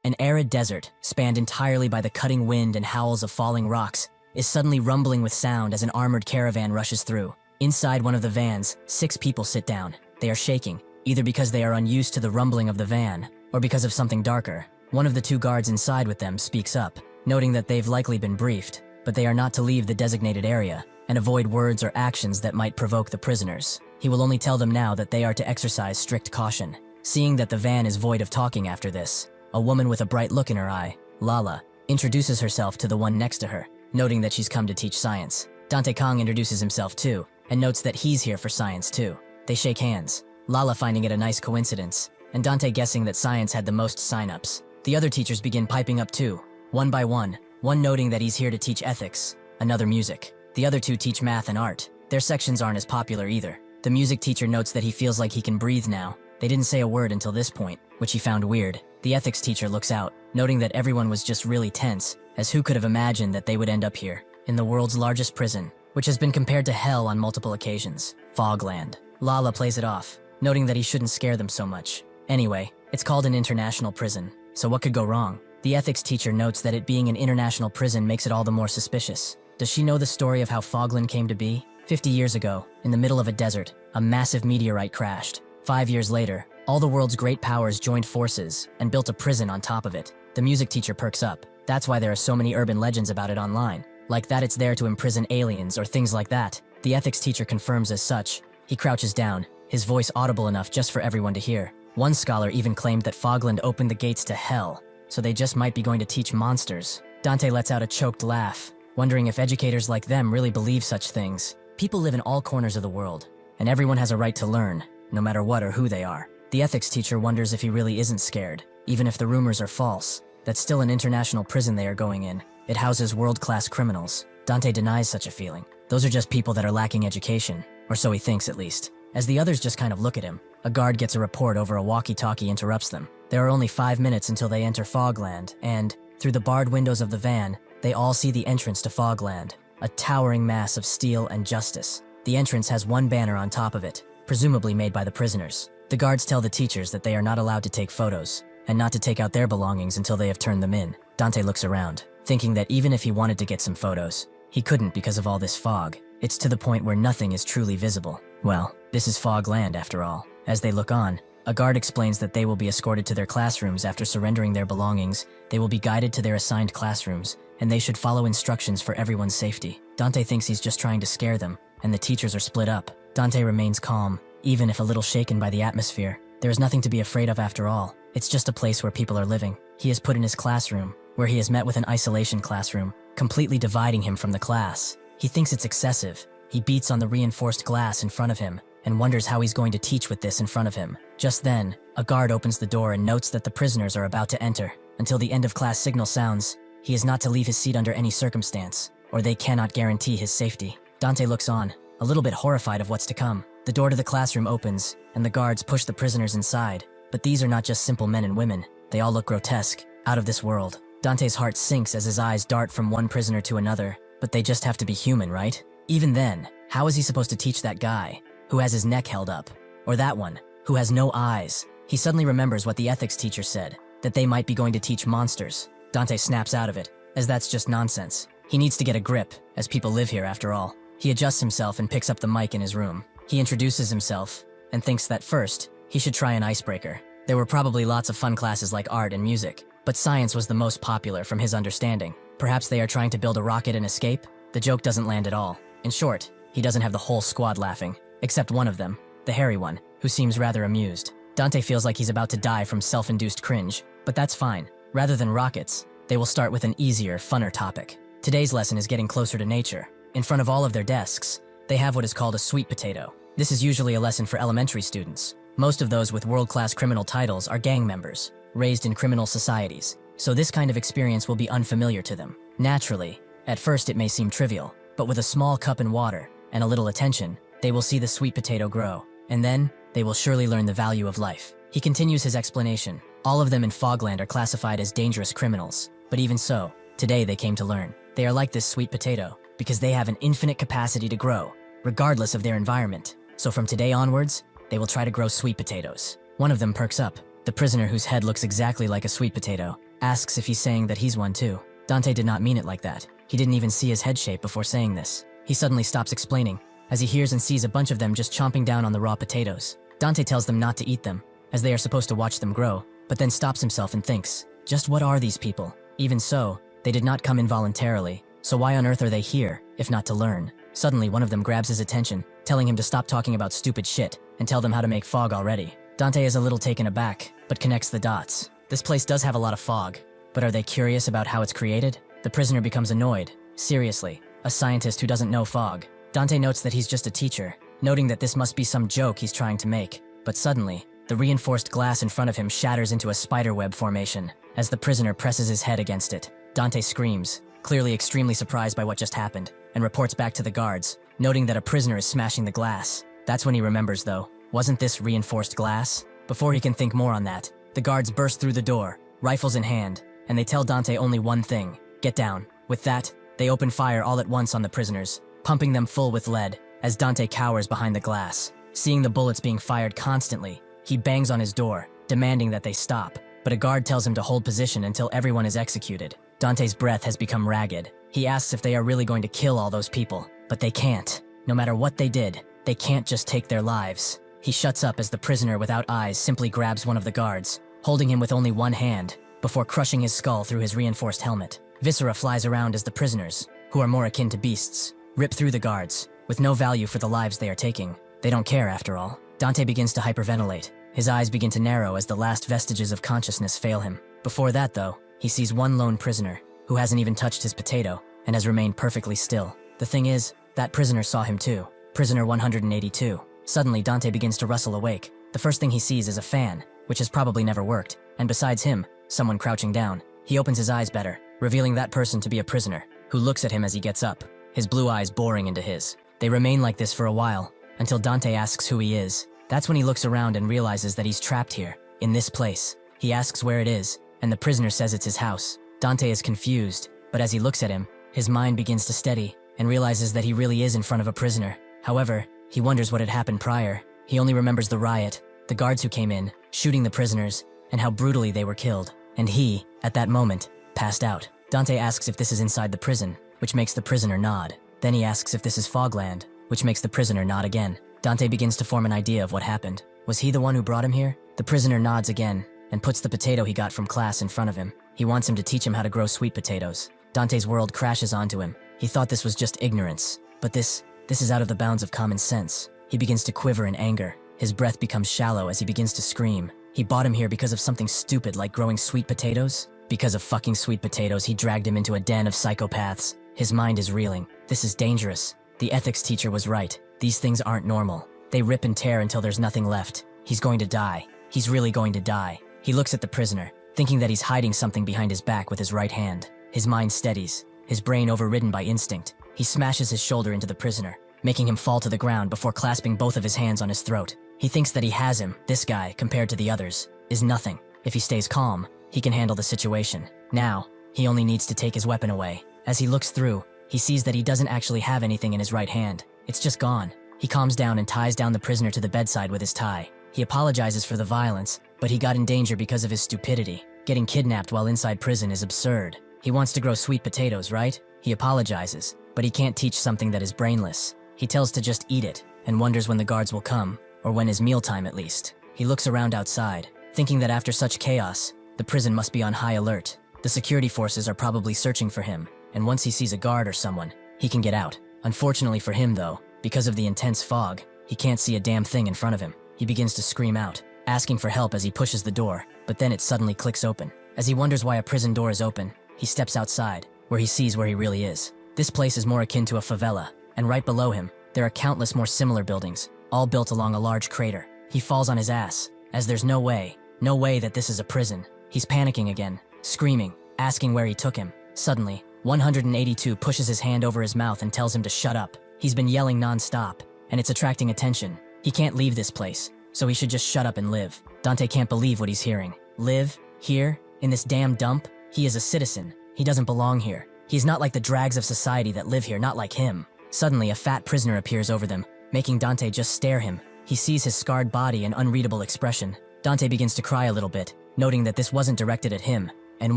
An arid desert, spanned entirely by the cutting wind and howls of falling rocks, is suddenly rumbling with sound as an armored caravan rushes through. Inside one of the vans, 6 people sit down. They are shaking, either because they are unused to the rumbling of the van, or because of something darker. One of the 2 guards inside with them speaks up, noting that they've likely been briefed, but they are not to leave the designated area, and avoid words or actions that might provoke the prisoners. He will only tell them now that they are to exercise strict caution. Seeing that the van is void of talking after this, a woman with a bright look in her eye, Lala, introduces herself to the one next to her, noting that she's come to teach science. Dante Kong introduces himself too, and notes that he's here for science too. They shake hands, Lala finding it a nice coincidence, and Dante guessing that science had the most sign-ups. The other teachers begin piping up too, one by one noting that he's here to teach ethics, another music. The other 2 teach math and art. Their sections aren't as popular either. The music teacher notes that he feels like he can breathe now. They didn't say a word until this point, which he found weird. The ethics teacher looks out, noting that everyone was just really tense, as who could have imagined that they would end up here, in the world's largest prison, which has been compared to hell on multiple occasions, Fogland. Lala plays it off, noting that he shouldn't scare them so much. Anyway, it's called an international prison, so what could go wrong? The ethics teacher notes that it being an international prison makes it all the more suspicious. Does she know the story of how Fogland came to be? 50 years ago, in the middle of a desert, a massive meteorite crashed. 5 years later, all the world's great powers joined forces and built a prison on top of it. The music teacher perks up. That's why there are so many urban legends about it online. Like that it's there to imprison aliens or things like that. The ethics teacher confirms as such. He crouches down, his voice audible enough just for everyone to hear. One scholar even claimed that Fogland opened the gates to hell, so they just might be going to teach monsters. Dante lets out a choked laugh, wondering if educators like them really believe such things. People live in all corners of the world, and everyone has a right to learn, no matter what or who they are. The ethics teacher wonders if he really isn't scared, even if the rumors are false. That's still an international prison they are going in. It houses world-class criminals. Dante denies such a feeling. Those are just people that are lacking education, or so he thinks at least. As the others just kind of look at him, a guard gets a report over a walkie-talkie interrupts them. There are only 5 minutes until they enter Fogland, and, through the barred windows of the van, they all see the entrance to Fogland, a towering mass of steel and justice. The entrance has one banner on top of it, presumably made by the prisoners. The guards tell the teachers that they are not allowed to take photos, and not to take out their belongings until they have turned them in. Dante looks around, thinking that even if he wanted to get some photos, he couldn't because of all this fog. It's to the point where nothing is truly visible. Well, this is Fogland after all. As they look on, a guard explains that they will be escorted to their classrooms after surrendering their belongings. They will be guided to their assigned classrooms, and they should follow instructions for everyone's safety. Dante thinks he's just trying to scare them, and the teachers are split up. Dante remains calm, even if a little shaken by the atmosphere. There is nothing to be afraid of after all. It's just a place where people are living. He is put in his classroom, where he has met with an isolation classroom, completely dividing him from the class. He thinks it's excessive. He beats on the reinforced glass in front of him, and wonders how he's going to teach with this in front of him. Just then, a guard opens the door and notes that the prisoners are about to enter. Until the end of class signal sounds, he is not to leave his seat under any circumstance, or they cannot guarantee his safety. Dante looks on, a little bit horrified of what's to come. The door to the classroom opens, and the guards push the prisoners inside. But these are not just simple men and women. They all look grotesque, out of this world. Dante's heart sinks as his eyes dart from one prisoner to another. But they just have to be human, right? Even then, how is he supposed to teach that guy, who has his neck held up? Or that one, who has no eyes? He suddenly remembers what the ethics teacher said, that they might be going to teach monsters. Dante snaps out of it, as that's just nonsense. He needs to get a grip, as people live here after all. He adjusts himself and picks up the mic in his room. He introduces himself, and thinks that first, he should try an icebreaker. There were probably lots of fun classes like art and music, but science was the most popular from his understanding. Perhaps they are trying to build a rocket and escape? The joke doesn't land at all. In short, he doesn't have the whole squad laughing, except one of them, the hairy one, who seems rather amused. Dante feels like he's about to die from self-induced cringe, but that's fine. Rather than rockets, they will start with an easier, funner topic. Today's lesson is getting closer to nature. In front of all of their desks, they have what is called a sweet potato. This is usually a lesson for elementary students. Most of those with world-class criminal titles are gang members, raised in criminal societies, so this kind of experience will be unfamiliar to them. Naturally, at first it may seem trivial, but with a small cup and water, and a little attention, they will see the sweet potato grow, and then, they will surely learn the value of life. He continues his explanation. All of them in Fogland are classified as dangerous criminals, but even so, today they came to learn. They are like this sweet potato, because they have an infinite capacity to grow, regardless of their environment. So from today onwards, they will try to grow sweet potatoes. One of them perks up, the prisoner whose head looks exactly like a sweet potato. asks if he's saying that he's one too. Dante did not mean it like that. He didn't even see his head shape before saying this. He suddenly stops explaining, as he hears and sees a bunch of them just chomping down on the raw potatoes. Dante tells them not to eat them, as they are supposed to watch them grow, but then stops himself and thinks, just what are these people? Even so, they did not come involuntarily, so why on earth are they here, if not to learn? Suddenly, one of them grabs his attention, telling him to stop talking about stupid shit, and tell them how to make fog already. Dante is a little taken aback, but connects the dots. This place does have a lot of fog, but are they curious about how it's created? The prisoner becomes annoyed. Seriously, a scientist who doesn't know fog. Dante notes that he's just a teacher, noting that this must be some joke he's trying to make. But suddenly, the reinforced glass in front of him shatters into a spiderweb formation. As the prisoner presses his head against it, Dante screams, clearly extremely surprised by what just happened, and reports back to the guards, noting that a prisoner is smashing the glass. That's when he remembers though, wasn't this reinforced glass? Before he can think more on that, the guards burst through the door, rifles in hand, and they tell Dante only one thing, get down. With that, they open fire all at once on the prisoners, pumping them full with lead, as Dante cowers behind the glass. Seeing the bullets being fired constantly, he bangs on his door, demanding that they stop, but a guard tells him to hold position until everyone is executed. Dante's breath has become ragged. He asks if they are really going to kill all those people, but they can't. No matter what they did, they can't just take their lives. He shuts up as the prisoner without eyes simply grabs one of the guards, holding him with only one hand, before crushing his skull through his reinforced helmet. Viscera flies around as the prisoners, who are more akin to beasts, rip through the guards, with no value for the lives they are taking. They don't care after all. Dante begins to hyperventilate. His eyes begin to narrow as the last vestiges of consciousness fail him. Before that though, he sees one lone prisoner, who hasn't even touched his potato, and has remained perfectly still. The thing is, that prisoner saw him too. Prisoner 182. Suddenly Dante begins to rustle awake. The first thing he sees is a fan, which has probably never worked, and besides him, someone crouching down. He opens his eyes better, revealing that person to be a prisoner, who looks at him as he gets up, his blue eyes boring into his. They remain like this for a while, until Dante asks who he is. That's when he looks around and realizes that he's trapped here, in this place. He asks where it is, and the prisoner says it's his house. Dante is confused, but as he looks at him, his mind begins to steady, and realizes that he really is in front of a prisoner. However, he wonders what had happened prior. He only remembers the riot, the guards who came in, shooting the prisoners, and how brutally they were killed. And he, at that moment, passed out. Dante asks if this is inside the prison, which makes the prisoner nod. Then he asks if this is Fogland, which makes the prisoner nod again. Dante begins to form an idea of what happened. Was he the one who brought him here? The prisoner nods again, and puts the potato he got from class in front of him. He wants him to teach him how to grow sweet potatoes. Dante's world crashes onto him. He thought this was just ignorance, but this is out of the bounds of common sense. He begins to quiver in anger. His breath becomes shallow as he begins to scream. He brought him here because of something stupid like growing sweet potatoes? Because of fucking sweet potatoes, he dragged him into a den of psychopaths. His mind is reeling. This is dangerous. The ethics teacher was right. These things aren't normal. They rip and tear until there's nothing left. He's going to die. He's really going to die. He looks at the prisoner, thinking that he's hiding something behind his back with his right hand. His mind steadies, his brain overridden by instinct. He smashes his shoulder into the prisoner, making him fall to the ground before clasping both of his hands on his throat. He thinks that he has him. This guy, compared to the others, is nothing. If he stays calm, he can handle the situation. Now, he only needs to take his weapon away. As he looks through, he sees that he doesn't actually have anything in his right hand. It's just gone. He calms down and ties down the prisoner to the bedside with his tie. He apologizes for the violence, but he got in danger because of his stupidity. Getting kidnapped while inside prison is absurd. He wants to grow sweet potatoes, right? He apologizes, but he can't teach something that is brainless. He tells to just eat it, and wonders when the guards will come, or when is mealtime at least. He looks around outside, thinking that after such chaos, the prison must be on high alert. The security forces are probably searching for him, and once he sees a guard or someone, he can get out. Unfortunately for him though, because of the intense fog, he can't see a damn thing in front of him. He begins to scream out, asking for help as he pushes the door, but then it suddenly clicks open. As he wonders why a prison door is open, he steps outside, where he sees where he really is. This place is more akin to a favela, and right below him, there are countless more similar buildings, all built along a large crater. He falls on his ass, as there's no way that this is a prison. He's panicking again, screaming, asking where he took him. Suddenly, 182 pushes his hand over his mouth and tells him to shut up. He's been yelling non-stop, and it's attracting attention. He can't leave this place, so he should just shut up and live. Dante can't believe what he's hearing. Live? Here? In this damn dump? He is a citizen. He doesn't belong here. He's not like the drags of society that live here, not like him. Suddenly, a fat prisoner appears over them, making Dante just stare him. He sees his scarred body and unreadable expression. Dante begins to cry a little bit, noting that this wasn't directed at him, and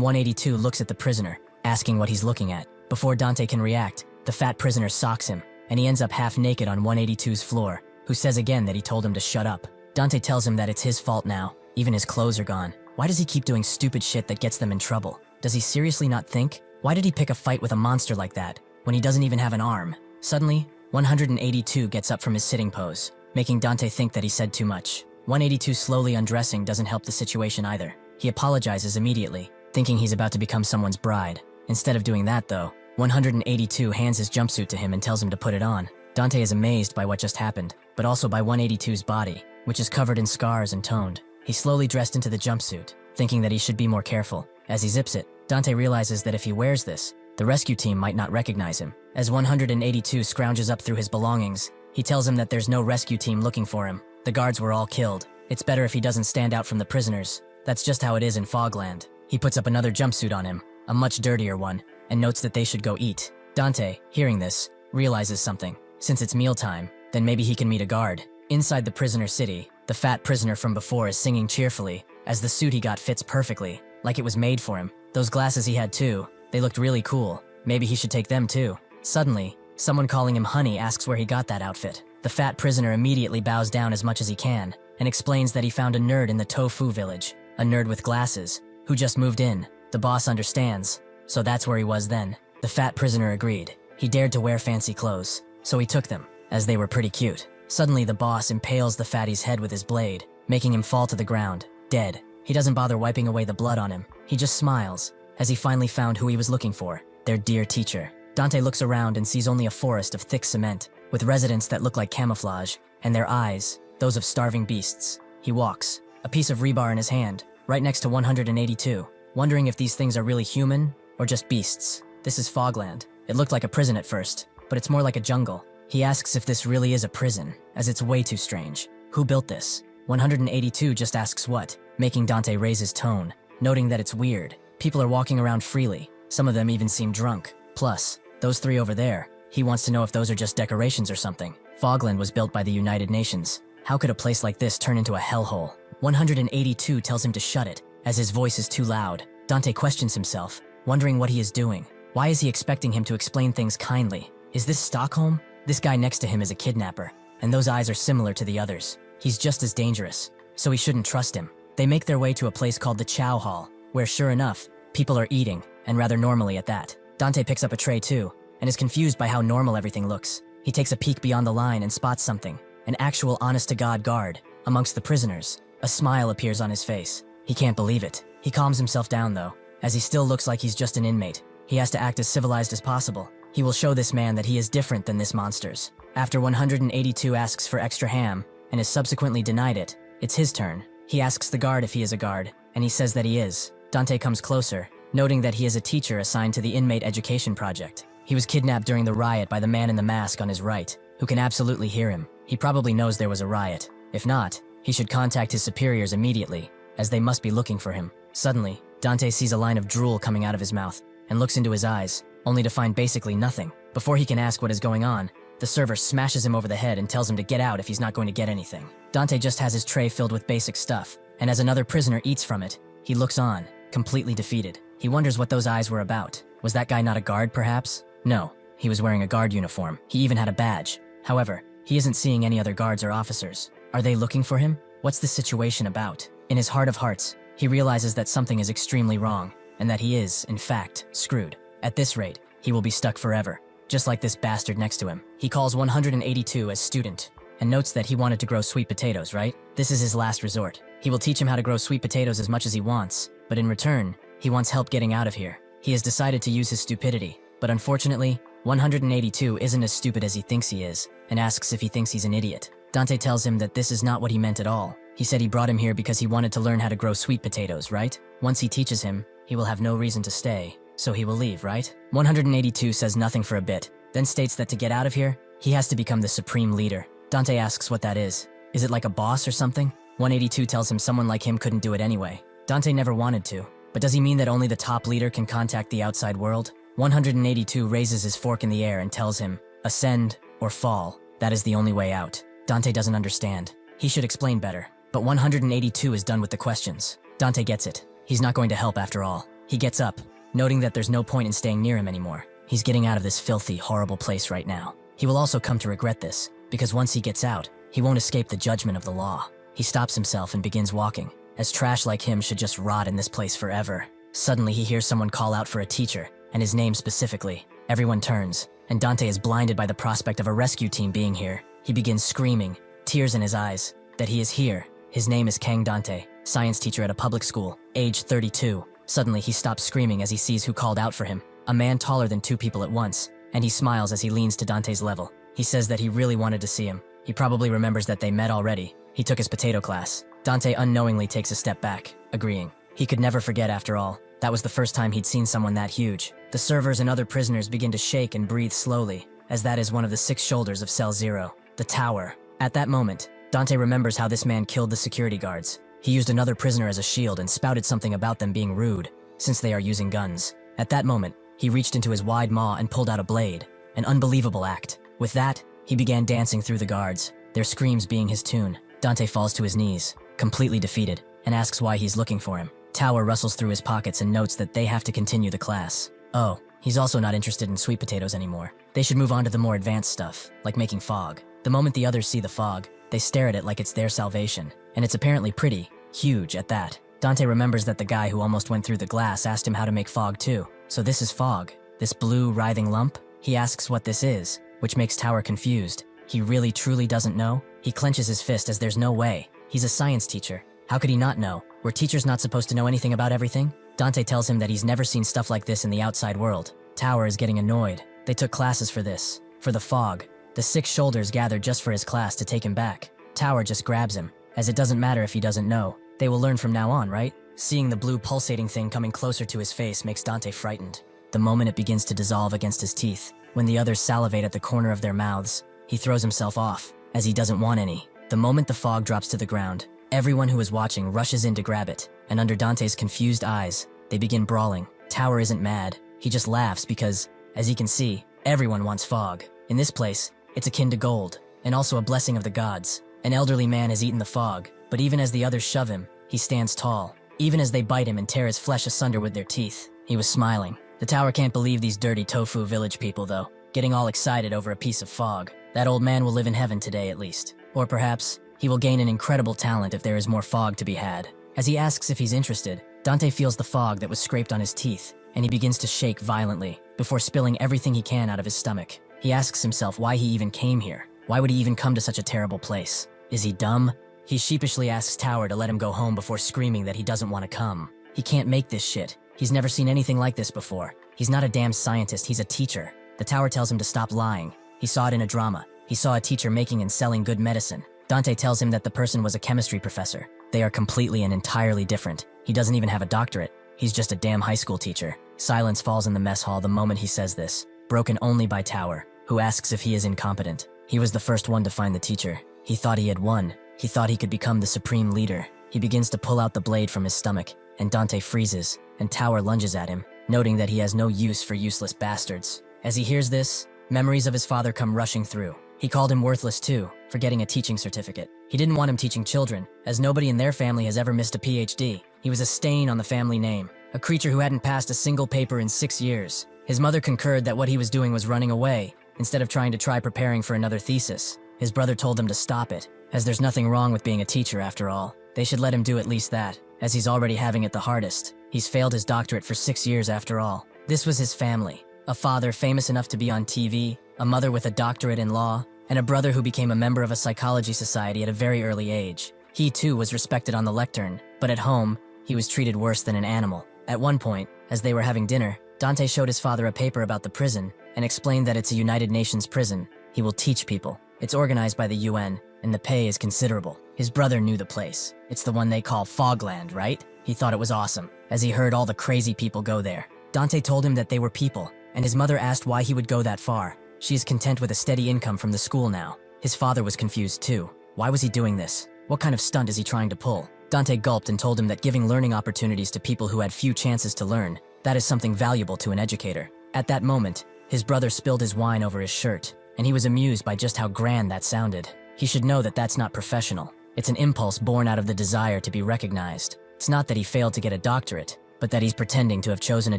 182 looks at the prisoner, asking what he's looking at. Before Dante can react, the fat prisoner socks him, and he ends up half naked on 182's floor, who says again that he told him to shut up. Dante tells him that it's his fault now, even his clothes are gone. Why does he keep doing stupid shit that gets them in trouble? Does he seriously not think? Why did he pick a fight with a monster like that, when he doesn't even have an arm? Suddenly, 182 gets up from his sitting pose, making Dante think that he said too much. 182 slowly undressing doesn't help the situation either. He apologizes immediately, thinking he's about to become someone's bride. Instead of doing that though, 182 hands his jumpsuit to him and tells him to put it on. Dante is amazed by what just happened, but also by 182's body, which is covered in scars and toned. He slowly dressed into the jumpsuit, thinking that he should be more careful. As he zips it, Dante realizes that if he wears this, the rescue team might not recognize him. As 182 scrounges up through his belongings, he tells him that there's no rescue team looking for him. The guards were all killed. It's better if he doesn't stand out from the prisoners. That's just how it is in Fogland. He puts up another jumpsuit on him, a much dirtier one, and notes that they should go eat. Dante, hearing this, realizes something. Since it's mealtime, then maybe he can meet a guard. Inside the prisoner city, the fat prisoner from before is singing cheerfully, as the suit he got fits perfectly, like it was made for him. Those glasses he had too, they looked really cool. Maybe he should take them too. Suddenly, someone calling him honey asks where he got that outfit. The fat prisoner immediately bows down as much as he can, and explains that he found a nerd in the tofu village, a nerd with glasses, who just moved in. The boss understands, so that's where he was then. The fat prisoner agreed. He dared to wear fancy clothes, so he took them, as they were pretty cute. Suddenly the boss impales the fatty's head with his blade, making him fall to the ground, dead. He doesn't bother wiping away the blood on him. He just smiles, as he finally found who he was looking for, their dear teacher. Dante looks around and sees only a forest of thick cement, with residents that look like camouflage, and their eyes, those of starving beasts. He walks, a piece of rebar in his hand, right next to 182, wondering if these things are really human, or just beasts. This is Fogland. It looked like a prison at first, but it's more like a jungle. He asks if this really is a prison, as it's way too strange. Who built this? 182 just asks what, making Dante raise his tone, noting that it's weird. People are walking around freely. Some of them even seem drunk. Plus, those three over there, he wants to know if those are just decorations or something. Fogland was built by the United Nations. How could a place like this turn into a hellhole? 182 tells him to shut it, as his voice is too loud. Dante questions himself, wondering what he is doing. Why is he expecting him to explain things kindly? Is this Stockholm? This guy next to him is a kidnapper, and those eyes are similar to the others. He's just as dangerous, so he shouldn't trust him. They make their way to a place called the Chow Hall, where sure enough, people are eating, and rather normally at that. Dante picks up a tray too, and is confused by how normal everything looks. He takes a peek beyond the line and spots something, an actual honest-to-God guard, amongst the prisoners. A smile appears on his face. He can't believe it. He calms himself down though, as he still looks like he's just an inmate. He has to act as civilized as possible. He will show this man that he is different than this monster's. After 182 asks for extra ham, and is subsequently denied it, it's his turn. He asks the guard if he is a guard, and he says that he is. Dante comes closer, noting that he is a teacher assigned to the inmate education project. He was kidnapped during the riot by the man in the mask on his right, who can absolutely hear him. He probably knows there was a riot. If not, he should contact his superiors immediately, as they must be looking for him. Suddenly, Dante sees a line of drool coming out of his mouth, and looks into his eyes, only to find basically nothing. Before he can ask what is going on, the server smashes him over the head and tells him to get out if he's not going to get anything. Dante just has his tray filled with basic stuff, and as another prisoner eats from it, he looks on, completely defeated. He wonders what those eyes were about. Was that guy not a guard, perhaps? No, he was wearing a guard uniform. He even had a badge. However, he isn't seeing any other guards or officers. Are they looking for him? What's this situation about? In his heart of hearts, he realizes that something is extremely wrong, and that he is, in fact, screwed. At this rate, he will be stuck forever, just like this bastard next to him. He calls 182 as student, and notes that he wanted to grow sweet potatoes, right? This is his last resort. He will teach him how to grow sweet potatoes as much as he wants, but in return, he wants help getting out of here. He has decided to use his stupidity, but unfortunately, 182 isn't as stupid as he thinks he is, and asks if he thinks he's an idiot. Dante tells him that this is not what he meant at all. He said he brought him here because he wanted to learn how to grow sweet potatoes, right? Once he teaches him, he will have no reason to stay, so he will leave, right? 182 says nothing for a bit, then states that to get out of here, he has to become the supreme leader. Dante asks what that is. Is it like a boss or something? 182 tells him someone like him couldn't do it anyway. Dante never wanted to, but does he mean that only the top leader can contact the outside world? 182 raises his fork in the air and tells him, ascend or fall. That is the only way out. Dante doesn't understand. He should explain better, but 182 is done with the questions. Dante gets it. He's not going to help after all. He gets up, noting that there's no point in staying near him anymore. He's getting out of this filthy, horrible place right now. He will also come to regret this, because once he gets out, he won't escape the judgment of the law. He stops himself and begins walking, as trash like him should just rot in this place forever. Suddenly he hears someone call out for a teacher, and his name specifically. Everyone turns, and Dante is blinded by the prospect of a rescue team being here. He begins screaming, tears in his eyes, that he is here. His name is Kang Dante, science teacher at a public school, age 32. Suddenly he stops screaming as he sees who called out for him, a man taller than two people at once, and he smiles as he leans to Dante's level. He says that he really wanted to see him. He probably remembers that they met already. He took his potato class. Dante unknowingly takes a step back, agreeing. He could never forget after all. That was the first time he'd seen someone that huge. The servers and other prisoners begin to shake and breathe slowly, as that is one of the 6 shoulders of Cell 0, the tower. At that moment, Dante remembers how this man killed the security guards. He used another prisoner as a shield and spouted something about them being rude, since they are using guns. At that moment, he reached into his wide maw and pulled out a blade, an unbelievable act. With that, he began dancing through the guards, their screams being his tune. Dante falls to his knees, completely defeated, and asks why he's looking for him. Tower rustles through his pockets and notes that they have to continue the class. Oh, he's also not interested in sweet potatoes anymore. They should move on to the more advanced stuff, like making fog. The moment the others see the fog, they stare at it like it's their salvation, and it's apparently pretty, huge at that. Dante remembers that the guy who almost went through the glass asked him how to make fog too. So this is fog, this blue, writhing lump? He asks what this is, which makes Tower confused. He really truly doesn't know? He clenches his fist as there's no way. He's a science teacher. How could he not know? Were teachers not supposed to know anything about everything? Dante tells him that he's never seen stuff like this in the outside world. Tower is getting annoyed. They took classes for this, for the fog. The 6 shoulders gathered just for his class to take him back. Tower just grabs him, as it doesn't matter if he doesn't know. They will learn from now on, right? Seeing the blue pulsating thing coming closer to his face makes Dante frightened. The moment it begins to dissolve against his teeth, when the others salivate at the corner of their mouths, he throws himself off, as he doesn't want any. The moment the fog drops to the ground, everyone who is watching rushes in to grab it, and under Dante's confused eyes, they begin brawling. Tower isn't mad, he just laughs because, as he can see, everyone wants fog. In this place, it's akin to gold, and also a blessing of the gods. An elderly man has eaten the fog, but even as the others shove him, he stands tall. Even as they bite him and tear his flesh asunder with their teeth, he was smiling. The tower can't believe these dirty tofu village people though, getting all excited over a piece of fog. That old man will live in heaven today at least. Or perhaps, he will gain an incredible talent if there is more fog to be had. As he asks if he's interested, Dante feels the fog that was scraped on his teeth, and he begins to shake violently, before spilling everything he can out of his stomach. He asks himself why he even came here. Why would he even come to such a terrible place? Is he dumb? He sheepishly asks Tower to let him go home before screaming that he doesn't want to come. He can't make this shit. He's never seen anything like this before. He's not a damn scientist, he's a teacher. The Tower tells him to stop lying. He saw it in a drama. He saw a teacher making and selling good medicine. Dante tells him that the person was a chemistry professor. They are completely and entirely different. He doesn't even have a doctorate. He's just a damn high school teacher. Silence falls in the mess hall the moment he says this, broken only by Tower, who asks if he is incompetent. He was the first one to find the teacher. He thought he had won. He thought he could become the supreme leader. He begins to pull out the blade from his stomach, and Dante freezes, and Tower lunges at him, noting that he has no use for useless bastards. As he hears this, memories of his father come rushing through. He called him worthless too, for getting a teaching certificate. He didn't want him teaching children, as nobody in their family has ever missed a PhD. He was a stain on the family name, a creature who hadn't passed a single paper in 6 years. His mother concurred that what he was doing was running away, instead of trying to try preparing for another thesis. His brother told them to stop it, as there's nothing wrong with being a teacher after all. They should let him do at least that, as he's already having it the hardest. He's failed his doctorate for 6 years after all. This was his family. A father famous enough to be on TV, a mother with a doctorate in law, and a brother who became a member of a psychology society at a very early age. He too was respected on the lectern, but at home, he was treated worse than an animal. At one point, as they were having dinner, Dante showed his father a paper about the prison and explained that it's a United Nations prison. He will teach people. It's organized by the UN, and the pay is considerable. His brother knew the place. It's the one they call Fogland, right? He thought it was awesome, as he heard all the crazy people go there. Dante told him that they were people, and his mother asked why he would go that far. She is content with a steady income from the school now. His father was confused too. Why was he doing this? What kind of stunt is he trying to pull? Dante gulped and told him that giving learning opportunities to people who had few chances to learn, that is something valuable to an educator. At that moment, his brother spilled his wine over his shirt, and he was amused by just how grand that sounded. He should know that that's not professional. It's an impulse born out of the desire to be recognized. It's not that he failed to get a doctorate, but that he's pretending to have chosen a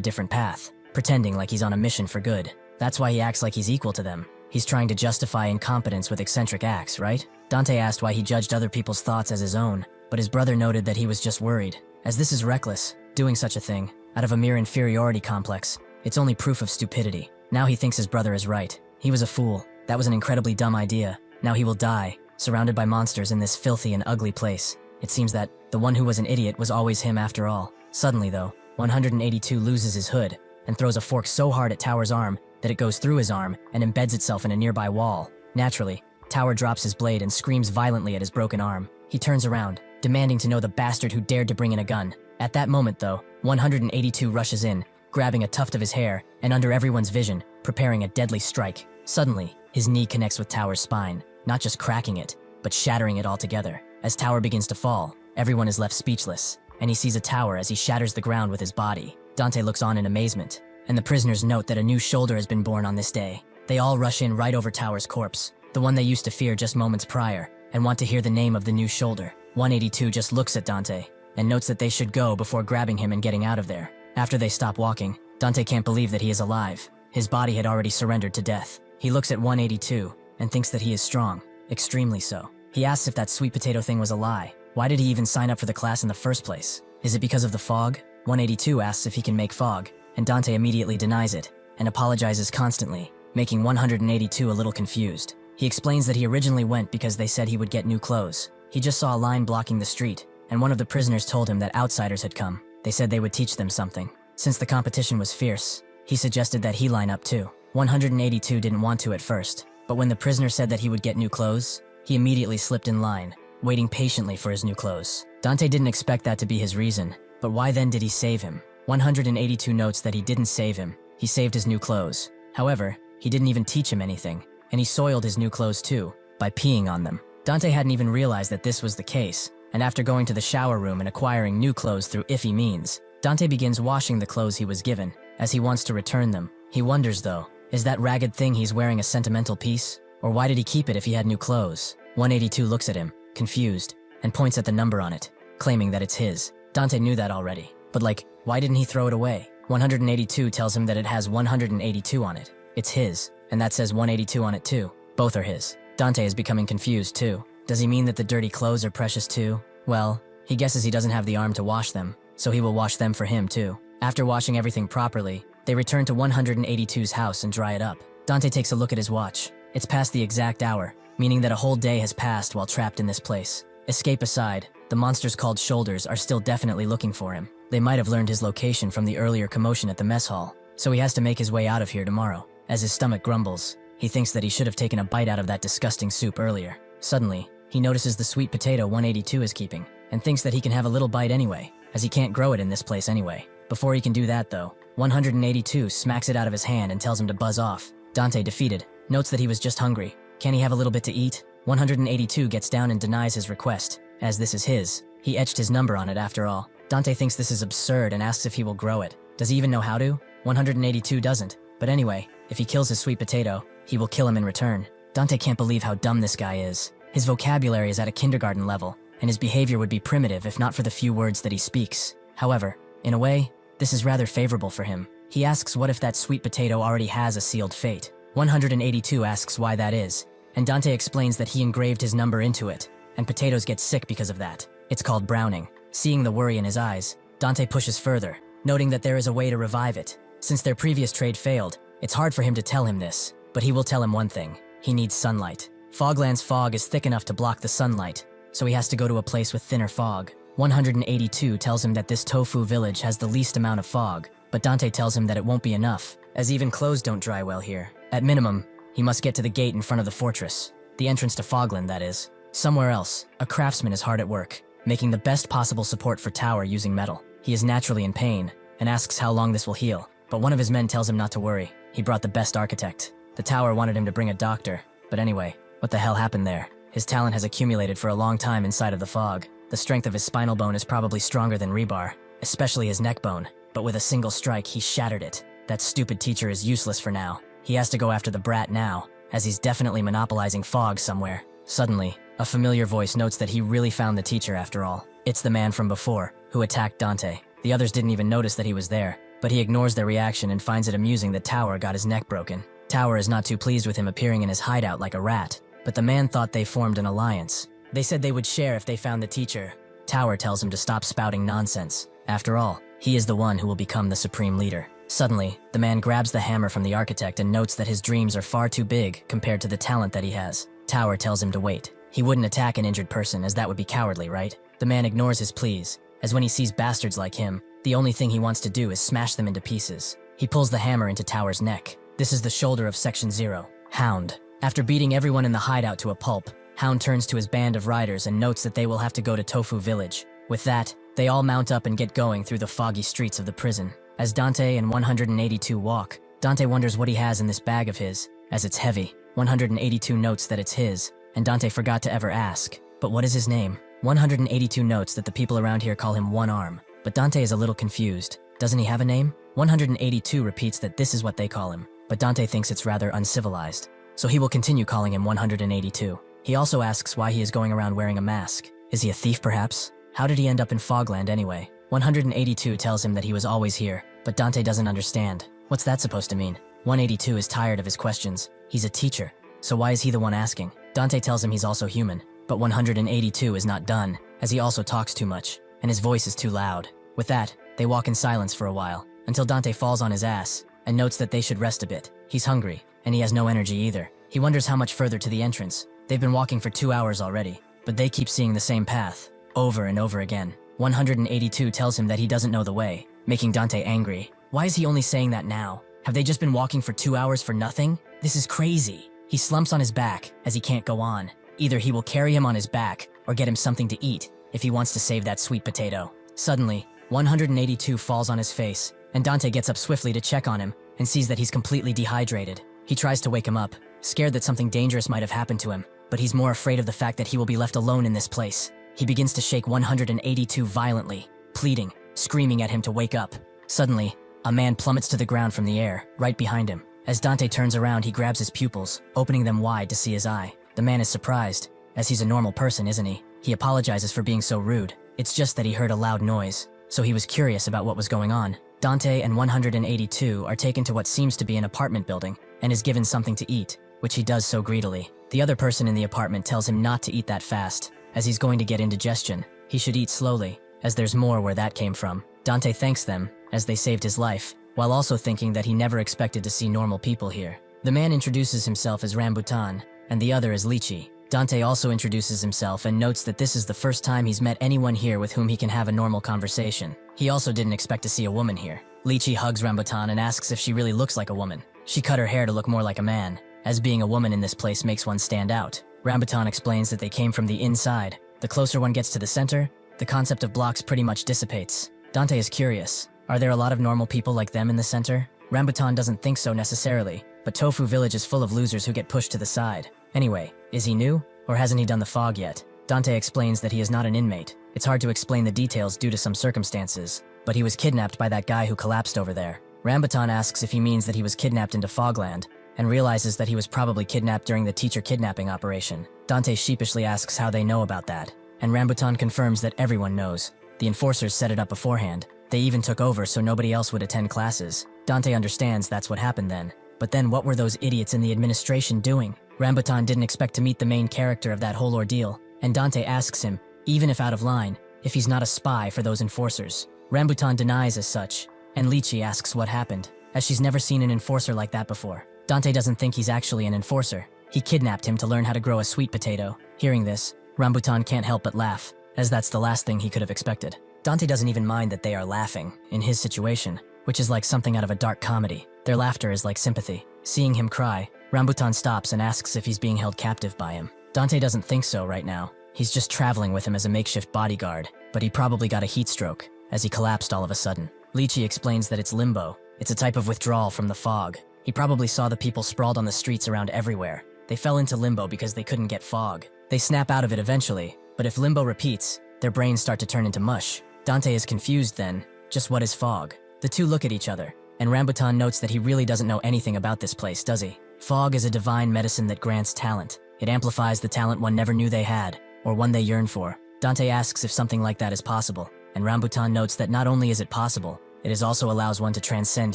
different path, pretending like he's on a mission for good. That's why he acts like he's equal to them. He's trying to justify incompetence with eccentric acts, right? Dante asked why he judged other people's thoughts as his own, but his brother noted that he was just worried. As this is reckless, doing such a thing, out of a mere inferiority complex, it's only proof of stupidity. Now he thinks his brother is right. He was a fool. That was an incredibly dumb idea. Now he will die, surrounded by monsters in this filthy and ugly place. It seems that the one who was an idiot was always him after all. Suddenly though, 182 loses his hood and throws a fork so hard at Tower's arm that it goes through his arm and embeds itself in a nearby wall. Naturally, Tower drops his blade and screams violently at his broken arm. He turns around, demanding to know the bastard who dared to bring in a gun. At that moment though, 182 rushes in, grabbing a tuft of his hair and under everyone's vision, preparing a deadly strike. Suddenly, his knee connects with Tower's spine, not just cracking it, but shattering it altogether. As Tower begins to fall, everyone is left speechless, and he sees a Tower as he shatters the ground with his body. Dante looks on in amazement, and the prisoners note that a new shoulder has been born on this day. They all rush in right over Tower's corpse, the one they used to fear just moments prior, and want to hear the name of the new shoulder. 182 just looks at Dante, and notes that they should go before grabbing him and getting out of there. After they stop walking, Dante can't believe that he is alive. His body had already surrendered to death. He looks at 182 and thinks that he is strong, extremely so. He asks if that sweet potato thing was a lie. Why did he even sign up for the class in the first place? Is it because of the fog? 182 asks if he can make fog, and Dante immediately denies it and apologizes constantly, making 182 a little confused. He explains that he originally went because they said he would get new clothes. He just saw a line blocking the street, and one of the prisoners told him that outsiders had come. They said they would teach them something. Since the competition was fierce, he suggested that he line up too. 182 didn't want to at first, but when the prisoner said that he would get new clothes, he immediately slipped in line, waiting patiently for his new clothes. Dante didn't expect that to be his reason, but why then did he save him? 182 notes that he didn't save him. He saved his new clothes. However, he didn't even teach him anything, and he soiled his new clothes too, by peeing on them. Dante hadn't even realized that this was the case, and after going to the shower room and acquiring new clothes through iffy means, Dante begins washing the clothes he was given, as he wants to return them. He wonders though, is that ragged thing he's wearing a sentimental piece? Or why did he keep it if he had new clothes? 182 looks at him, confused, and points at the number on it, claiming that it's his. Dante knew that already, but why didn't he throw it away? 182 tells him that it has 182 on it. It's his, and that says 182 on it too. Both are his. Dante is becoming confused too. Does he mean that the dirty clothes are precious too? Well, he guesses he doesn't have the arm to wash them, so he will wash them for him too. After washing everything properly, they return to 182's house and dry it up. Dante takes a look at his watch. It's past the exact hour, meaning that a whole day has passed while trapped in this place. Escape aside, the monsters called Shoulders are still definitely looking for him. They might have learned his location from the earlier commotion at the mess hall, so he has to make his way out of here tomorrow. As his stomach grumbles, he thinks that he should have taken a bite out of that disgusting soup earlier. Suddenly, he notices the sweet potato 182 is keeping, and thinks that he can have a little bite anyway, as he can't grow it in this place anyway. Before he can do that though, 182 smacks it out of his hand and tells him to buzz off. Dante, defeated, notes that he was just hungry. Can he have a little bit to eat? 182 gets down and denies his request, as this is his. He etched his number on it after all. Dante thinks this is absurd and asks if he will grow it. Does he even know how to? 182 doesn't. But anyway, if he kills his sweet potato, he will kill him in return. Dante can't believe how dumb this guy is. His vocabulary is at a kindergarten level, and his behavior would be primitive if not for the few words that he speaks. However, in a way, this is rather favorable for him. He asks what if that sweet potato already has a sealed fate. 182 asks why that is, and Dante explains that he engraved his number into it, and potatoes get sick because of that. It's called browning. Seeing the worry in his eyes, Dante pushes further, noting that there is a way to revive it. Since their previous trade failed, it's hard for him to tell him this, but he will tell him one thing. He needs sunlight. Fogland's fog is thick enough to block the sunlight, so he has to go to a place with thinner fog. 182 tells him that this tofu village has the least amount of fog, but Dante tells him that it won't be enough, as even clothes don't dry well here. At minimum, he must get to the gate in front of the fortress. The entrance to Fogland, that is. Somewhere else, a craftsman is hard at work, making the best possible support for Tower using metal. He is naturally in pain, and asks how long this will heal, but one of his men tells him not to worry. He brought the best architect. The Tower wanted him to bring a doctor, but anyway, what the hell happened there? His talent has accumulated for a long time inside of the fog. The strength of his spinal bone is probably stronger than rebar, especially his neck bone, but with a single strike he shattered it. That stupid teacher is useless for now. He has to go after the brat now, as he's definitely monopolizing fog somewhere. Suddenly, a familiar voice notes that he really found the teacher after all. It's the man from before, who attacked Dante. The others didn't even notice that he was there, but he ignores their reaction and finds it amusing that Tower got his neck broken. Tower is not too pleased with him appearing in his hideout like a rat, but the man thought they formed an alliance. They said they would share if they found the teacher. Tower tells him to stop spouting nonsense. After all, he is the one who will become the supreme leader. Suddenly, the man grabs the hammer from the architect and notes that his dreams are far too big compared to the talent that he has. Tower tells him to wait. He wouldn't attack an injured person, as that would be cowardly, right? The man ignores his pleas, as when he sees bastards like him, the only thing he wants to do is smash them into pieces. He pulls the hammer into Tower's neck. This is the shoulder of Section 0. Hound. After beating everyone in the hideout to a pulp, Hound turns to his band of riders and notes that they will have to go to Tofu Village. With that, they all mount up and get going through the foggy streets of the prison. As Dante and 182 walk, Dante wonders what he has in this bag of his, as it's heavy. 182 notes that it's his, and Dante forgot to ever ask. But what is his name? 182 notes that the people around here call him One Arm, but Dante is a little confused. Doesn't he have a name? 182 repeats that this is what they call him, but Dante thinks it's rather uncivilized, so he will continue calling him 182. He also asks why he is going around wearing a mask. Is he a thief, perhaps? How did he end up in Fogland anyway? 182 tells him that he was always here, but Dante doesn't understand. What's that supposed to mean? 182 is tired of his questions. He's a teacher, so why is he the one asking? Dante tells him he's also human, but 182 is not done, as he also talks too much, and his voice is too loud. With that, they walk in silence for a while, until Dante falls on his ass, and notes that they should rest a bit. He's hungry, and he has no energy either. He wonders how much further to the entrance. They've been walking for 2 hours already, but they keep seeing the same path, over and over again. 182 tells him that he doesn't know the way, making Dante angry. Why is he only saying that now? Have they just been walking for 2 hours for nothing? This is crazy. He slumps on his back, as he can't go on. Either he will carry him on his back, or get him something to eat, if he wants to save that sweet potato. Suddenly, 182 falls on his face, and Dante gets up swiftly to check on him, and sees that he's completely dehydrated. He tries to wake him up, scared that something dangerous might have happened to him, but he's more afraid of the fact that he will be left alone in this place. He begins to shake 182 violently, pleading, screaming at him to wake up. Suddenly, a man plummets to the ground from the air, right behind him. As Dante turns around, he grabs his pupils, opening them wide to see his eye. The man is surprised, as he's a normal person, isn't he? He apologizes for being so rude. It's just that he heard a loud noise, so he was curious about what was going on. Dante and 182 are taken to what seems to be an apartment building, and is given something to eat, which he does so greedily. The other person in the apartment tells him not to eat that fast, as he's going to get indigestion. He should eat slowly, as there's more where that came from. Dante thanks them, as they saved his life, while also thinking that he never expected to see normal people here. The man introduces himself as Rambutan, and the other as Lychee. Dante also introduces himself and notes that this is the first time he's met anyone here with whom he can have a normal conversation. He also didn't expect to see a woman here. Lychee hugs Rambutan and asks if she really looks like a woman. She cut her hair to look more like a man, as being a woman in this place makes one stand out. Rambutan explains that they came from the inside. The closer one gets to the center, the concept of blocks pretty much dissipates. Dante is curious. Are there a lot of normal people like them in the center? Rambutan doesn't think so necessarily, but Tofu Village is full of losers who get pushed to the side. Anyway, is he new, or hasn't he done the fog yet? Dante explains that he is not an inmate. It's hard to explain the details due to some circumstances, but he was kidnapped by that guy who collapsed over there. Rambutan asks if he means that he was kidnapped into Fogland, and realizes that he was probably kidnapped during the teacher kidnapping operation. Dante sheepishly asks how they know about that, and Rambutan confirms that everyone knows. The enforcers set it up beforehand. They even took over so nobody else would attend classes. Dante understands that's what happened then. But then what were those idiots in the administration doing? Rambutan didn't expect to meet the main character of that whole ordeal, and Dante asks him, even if out of line, if he's not a spy for those enforcers. Rambutan denies as such, and Lychee asks what happened, as she's never seen an enforcer like that before. Dante doesn't think he's actually an enforcer. He kidnapped him to learn how to grow a sweet potato. Hearing this, Rambutan can't help but laugh, as that's the last thing he could have expected. Dante doesn't even mind that they are laughing, in his situation, which is like something out of a dark comedy. Their laughter is like sympathy. Seeing him cry, Rambutan stops and asks if he's being held captive by him. Dante doesn't think so right now. He's just traveling with him as a makeshift bodyguard, but he probably got a heat stroke, as he collapsed all of a sudden. Lychee explains that it's limbo. It's a type of withdrawal from the fog. He probably saw the people sprawled on the streets around everywhere. They fell into limbo because they couldn't get fog. They snap out of it eventually, but if limbo repeats, their brains start to turn into mush. Dante is confused then. Just what is fog? The two look at each other, and Rambutan notes that he really doesn't know anything about this place, does he? Fog is a divine medicine that grants talent. It amplifies the talent one never knew they had, or one they yearn for. Dante asks if something like that is possible. and Rambutan notes that not only is it possible, it is also allows one to transcend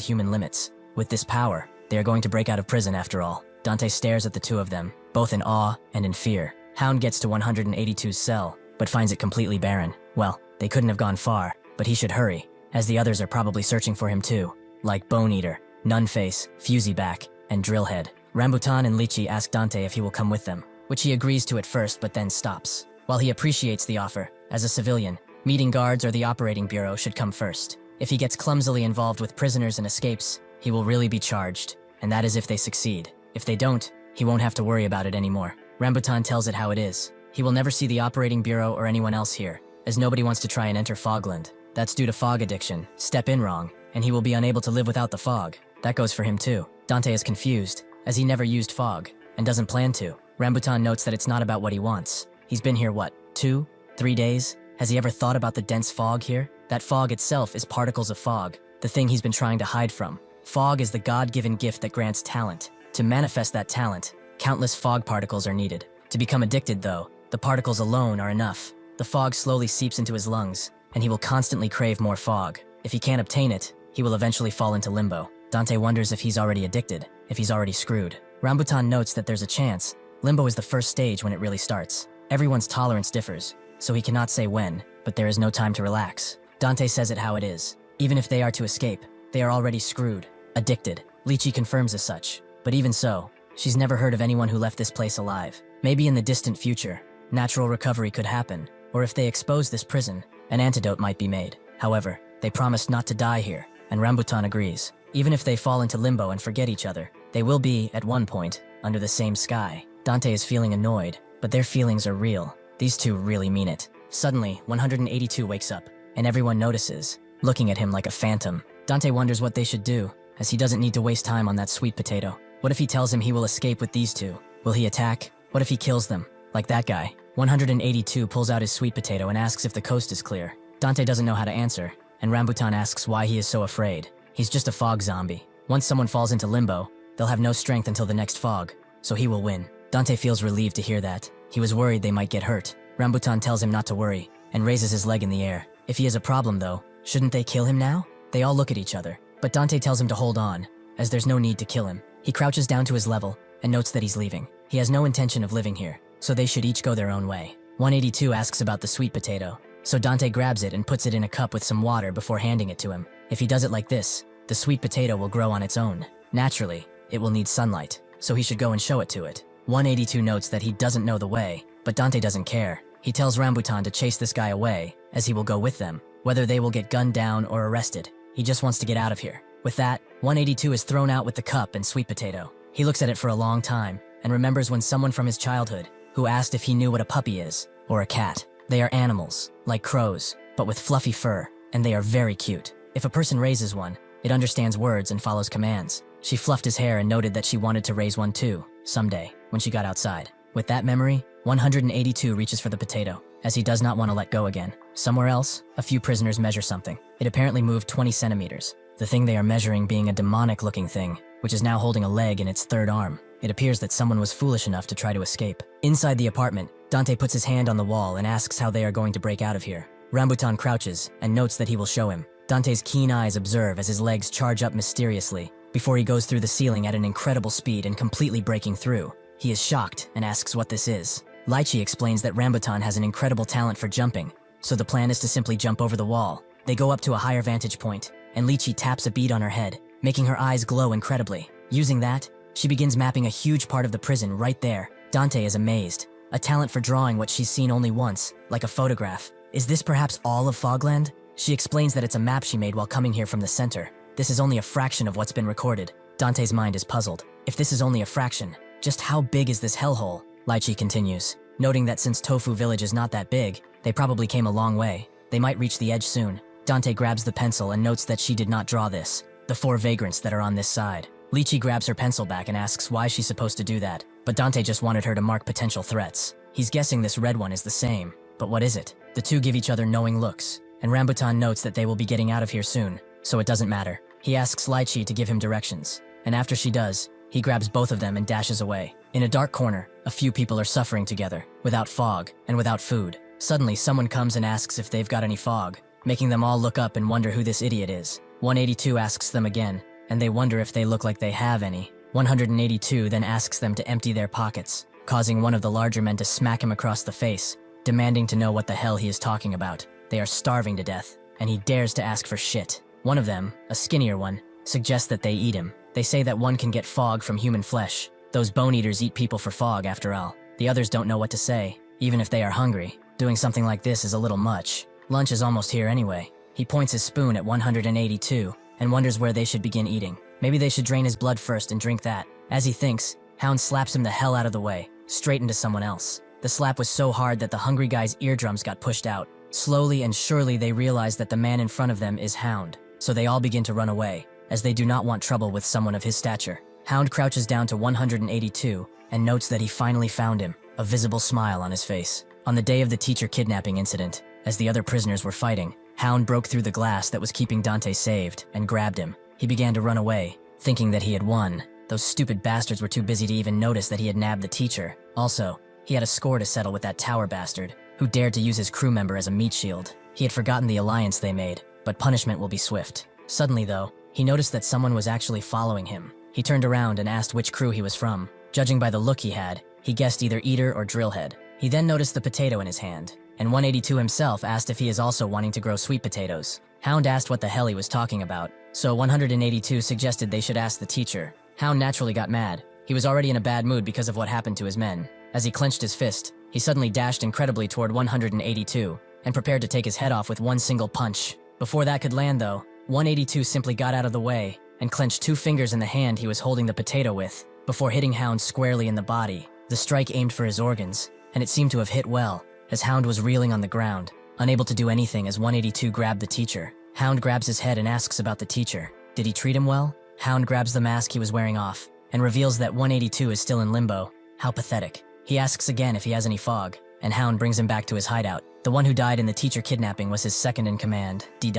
human limits. With this power, they are going to break out of prison after all. Dante stares at the two of them, both in awe and in fear. Hound gets to 182's cell, but finds it completely barren. Well, they couldn't have gone far, but he should hurry, as the others are probably searching for him too, like Bone Eater, Nunface, Fusyback, and Drillhead. Rambutan and Lychee ask Dante if he will come with them, which he agrees to at first but then stops. While he appreciates the offer, as a civilian, meeting guards or the operating bureau should come first. If he gets clumsily involved with prisoners and escapes, he will really be charged, and that is if they succeed. If they don't, he won't have to worry about it anymore. Rambutan tells it how it is. He will never see the operating bureau or anyone else here, as nobody wants to try and enter Fogland. That's due to fog addiction. Step in wrong, and he will be unable to live without the fog. That goes for him too. Dante is confused, as he never used fog, and doesn't plan to. Rambutan notes that it's not about what he wants. He's been here what, 2, 3 days? Has he ever thought about the dense fog here? That fog itself is particles of fog, the thing he's been trying to hide from. Fog is the God-given gift that grants talent. To manifest that talent, countless fog particles are needed. To become addicted, though, the particles alone are enough. The fog slowly seeps into his lungs, and he will constantly crave more fog. If he can't obtain it, he will eventually fall into limbo. Dante wonders if he's already addicted, if he's already screwed. Rambutan notes that there's a chance. Limbo is the first stage when it really starts. Everyone's tolerance differs, so he cannot say when, but there is no time to relax. Dante says it how it is. Even if they are to escape, they are already screwed, addicted. Lychee confirms as such. But even so, she's never heard of anyone who left this place alive. Maybe in the distant future, natural recovery could happen, or if they expose this prison, an antidote might be made. However, they promised not to die here, and Rambutan agrees. Even if they fall into limbo and forget each other, they will be, at one point, under the same sky. Dante is feeling annoyed, but their feelings are real. These two really mean it. Suddenly, 182 wakes up, and everyone notices, looking at him like a phantom. Dante wonders what they should do, as he doesn't need to waste time on that sweet potato. What if he tells him he will escape with these two? Will he attack? What if he kills them? Like that guy. 182 pulls out his sweet potato and asks if the coast is clear. Dante doesn't know how to answer, and Rambutan asks why he is so afraid. He's just a fog zombie. Once someone falls into limbo, they'll have no strength until the next fog, so he will win. Dante feels relieved to hear that. He was worried they might get hurt. Rambutan tells him not to worry, and raises his leg in the air. If he has a problem though, shouldn't they kill him now? They all look at each other, but Dante tells him to hold on, as there's no need to kill him. He crouches down to his level, and notes that he's leaving. He has no intention of living here, so they should each go their own way. 182 asks about the sweet potato, so Dante grabs it and puts it in a cup with some water before handing it to him. If he does it like this, the sweet potato will grow on its own. Naturally, it will need sunlight, so he should go and show it to it. 182 notes that he doesn't know the way, but Dante doesn't care. He tells Rambutan to chase this guy away, as he will go with them, whether they will get gunned down or arrested. He just wants to get out of here. With that, 182 is thrown out with the cup and sweet potato. He looks at it for a long time, and remembers when someone from his childhood, who asked if he knew what a puppy is, or a cat. They are animals, like crows, but with fluffy fur, and they are very cute. If a person raises one, it understands words and follows commands. She fluffed his hair and noted that she wanted to raise one too, someday, when she got outside. With that memory, 182 reaches for the potato, as he does not want to let go again. Somewhere else, a few prisoners measure something. It apparently moved 20 centimeters. The thing they are measuring being a demonic-looking thing, which is now holding a leg in its third arm. It appears that someone was foolish enough to try to escape. Inside the apartment, Dante puts his hand on the wall and asks how they are going to break out of here. Rambutan crouches and notes that he will show him. Dante's keen eyes observe as his legs charge up mysteriously, before he goes through the ceiling at an incredible speed and completely breaking through. He is shocked and asks what this is. Lychee explains that Rambutan has an incredible talent for jumping, so the plan is to simply jump over the wall. They go up to a higher vantage point, and Lychee taps a bead on her head, making her eyes glow incredibly. Using that, she begins mapping a huge part of the prison right there. Dante is amazed. A talent for drawing what she's seen only once, like a photograph. Is this perhaps all of Fogland? She explains that it's a map she made while coming here from the center. This is only a fraction of what's been recorded. Dante's mind is puzzled. If this is only a fraction, just how big is this hellhole? Lychee continues, noting that since Tofu Village is not that big, they probably came a long way. They might reach the edge soon. Dante grabs the pencil and notes that she did not draw this. The 4 vagrants that are on this side. Lychee grabs her pencil back and asks why she's supposed to do that, but Dante just wanted her to mark potential threats. He's guessing this red one is the same, but what is it? The two give each other knowing looks, and Rambutan notes that they will be getting out of here soon, so it doesn't matter. He asks Lychee to give him directions, and after she does, he grabs both of them and dashes away. In a dark corner, a few people are suffering together, without fog and without food. Suddenly, someone comes and asks if they've got any fog. making them all look up and wonder who this idiot is. 182 asks them again, and they wonder if they look like they have any. 182 then asks them to empty their pockets, causing one of the larger men to smack him across the face, demanding to know what the hell he is talking about. They are starving to death, and he dares to ask for shit. One of them, a skinnier one, suggests that they eat him. They say that one can get fog from human flesh. Those bone eaters eat people for fog, after all. The others don't know what to say, even if they are hungry. Doing something like this is a little much. Lunch is almost here anyway. He points his spoon at 182 and wonders where they should begin eating. Maybe they should drain his blood first and drink that. As he thinks, Hound slaps him the hell out of the way, straight into someone else. The slap was so hard that the hungry guy's eardrums got pushed out. Slowly and surely they realize that the man in front of them is Hound, so they all begin to run away, as they do not want trouble with someone of his stature. Hound crouches down to 182 and notes that he finally found him, a visible smile on his face. On the day of the teacher kidnapping incident, as the other prisoners were fighting, Hound broke through the glass that was keeping Dante saved and grabbed him. He began to run away, thinking that he had won. Those stupid bastards were too busy to even notice that he had nabbed the teacher. Also, he had a score to settle with that tower bastard, who dared to use his crew member as a meat shield. He had forgotten the alliance they made, but punishment will be swift. Suddenly though, he noticed that someone was actually following him. He turned around and asked which crew he was from. Judging by the look he had, he guessed either Eater or Drillhead. He then noticed the potato in his hand, and 182 himself asked if he is also wanting to grow sweet potatoes. Hound asked what the hell he was talking about, so 182 suggested they should ask the teacher. Hound naturally got mad. He was already in a bad mood because of what happened to his men. As he clenched his fist, he suddenly dashed incredibly toward 182 and prepared to take his head off with one single punch. Before that could land though, 182 simply got out of the way and clenched two fingers in the hand he was holding the potato with, before hitting Hound squarely in the body. The strike aimed for his organs, and it seemed to have hit well, as Hound was reeling on the ground, unable to do anything as 182 grabbed the teacher. Hound grabs his head and asks about the teacher. Did he treat him well? Hound grabs the mask he was wearing off, and reveals that 182 is still in limbo. How pathetic. He asks again if he has any fog, and Hound brings him back to his hideout. The one who died in the teacher kidnapping was his second in command, D.